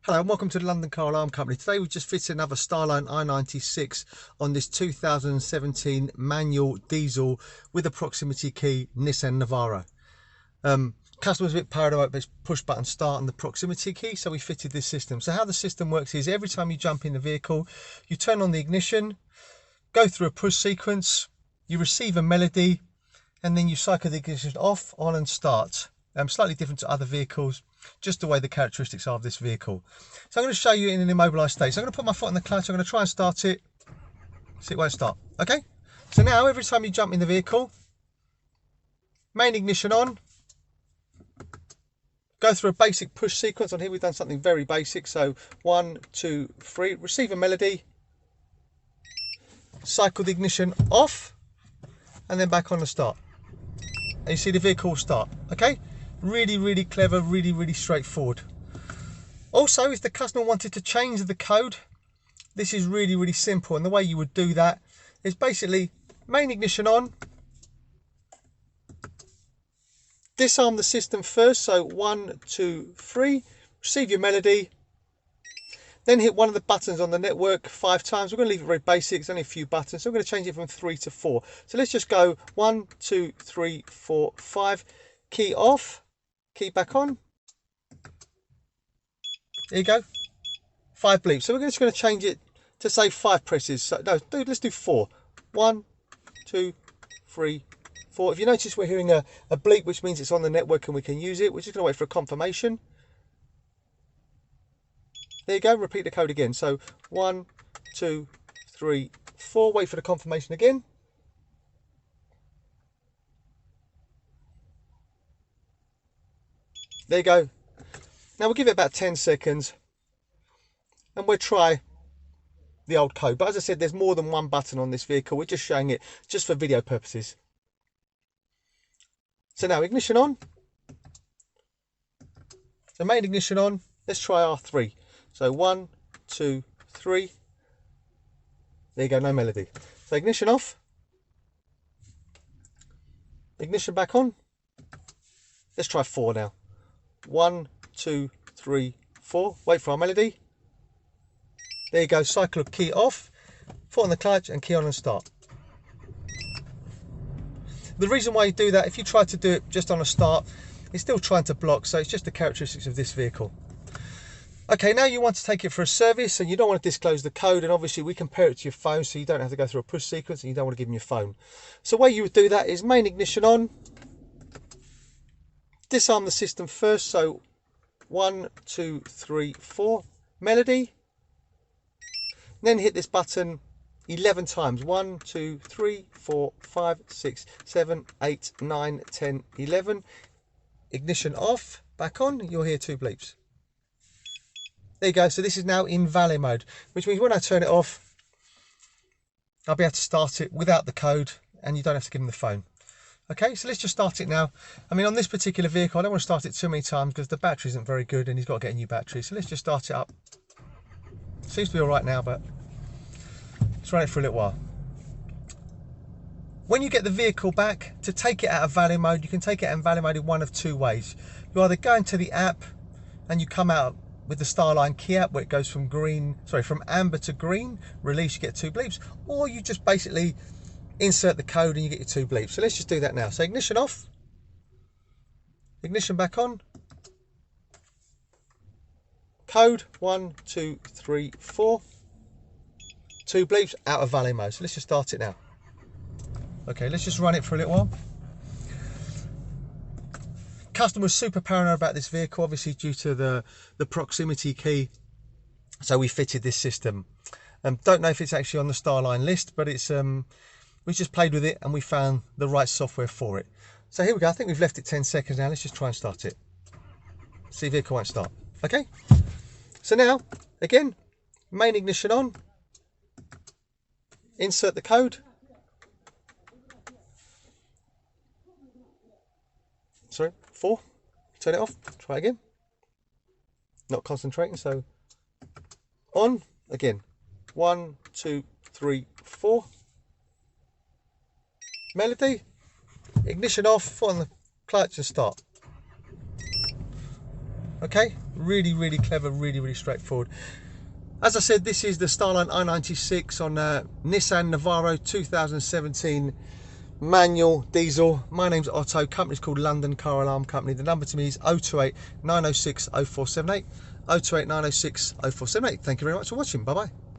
Hello and welcome to the London Car Alarm Company. Today we've just fitted another Starline i96 on this 2017 manual diesel with a proximity key Nissan Navara. Customer's a bit paranoid about this push button start and the proximity key, so we fitted this system. So how the system works is every time you jump in the vehicle, you turn on the ignition, go through a push sequence, you receive a melody, and then you cycle the ignition off, on and start. Slightly different to other vehicles, just the way the characteristics are of this vehicle. So I'm going to show you in an immobilised state. So I'm going to put my foot on the clutch, I'm going to try and start it. See, it won't start. Okay, so now every time you jump in the vehicle, main ignition on, go through a basic push sequence. On here we've done something very basic, so 1, 2, 3, receive a melody, cycle the ignition off, and then back on the start. And you see the vehicle will start. Okay, really clever, really straightforward. Also, if the customer wanted to change the code, this is really simple, and the way you would do that is basically main ignition on, disarm the system first, so 1, 2, 3, receive your melody, then hit one of the buttons on the network 5 times. We're going to leave it very basic, it's only a few buttons, so we're going to change it from 3 to 4. So let's just go 1, 2, 3, 4, 5, key off, key back on. There you go, 5 bleeps. So we're just going to change it to say 5 presses. So no, let's do 4. 1, 2, 3, 4. If you notice, we're hearing a bleep, which means it's on the network and we can use it. We're just going to wait for a confirmation. There you go, repeat the code again. So 1, 2, 3, 4, wait for the confirmation again. There you go. Now we'll give it about 10 seconds and we'll try the old code. But as I said, there's more than one button on this vehicle. We're just showing it just for video purposes. So now ignition on. So main ignition on. Let's try R3. So 1, 2, 3. There you go, no melody. So ignition off. Ignition back on. Let's try 4 now. 1, 2, 3, 4. Wait for our melody. There you go, cycle of key off, foot on the clutch and key on and start. The reason why you do that, if you try to do it just on a start, it's still trying to block, so it's just the characteristics of this vehicle. Okay, now you want to take it for a service and you don't want to disclose the code, and obviously we compare it to your phone so you don't have to go through a push sequence and you don't want to give them your phone. So the way you would do that is main ignition on, disarm the system first, so 1, 2, 3, 4, melody, then hit this button 11 times, 1, 2, 3, 4, 5, 6, 7, 8, 9, 10, 11, ignition off, back on, you'll hear 2 bleeps. There you go, so this is now in valet mode, which means when I turn it off, I'll be able to start it without the code and you don't have to give them the phone. Okay, so let's just start it now. I mean, on this particular vehicle, I don't want to start it too many times because the battery isn't very good and he's got to get a new battery. So let's just start it up. Seems to be all right now, but let's run it for a little while. When you get the vehicle back, to take it out of valet mode, you can take it out in valet mode in one of 2 ways. You either go into the app and you come out with the Starline key app where it goes from amber to green, release, you get 2 bleeps, or you just basically insert the code and you get your 2 bleeps. So let's just do that now. So ignition off, ignition back on, code 1, 2, 3, 4, 2 bleeps, out of valet mode. So let's just start it now. Okay, let's just run it for a little while. Customer was super paranoid about this vehicle, obviously due to the proximity key, so we fitted this system. Don't know if it's actually on the Starline list, but it's we just played with it and we found the right software for it. So here we go, I think we've left it 10 seconds now. Let's just try and start it. See, vehicle won't start. Okay, so now again, main ignition on, insert the code, sorry, 4, turn it off, try again, not concentrating, so on again, 1, 2, 3, 4, melody, ignition off, foot on the clutch and start. Okay, really clever, really straightforward. As I said, this is the Starline i96 on Nissan Navara 2017 manual diesel. My name's Otto, company's called London Car Alarm Company. The number to me is 028 906 0478, 028 906 0478. Thank you very much for watching. Bye bye.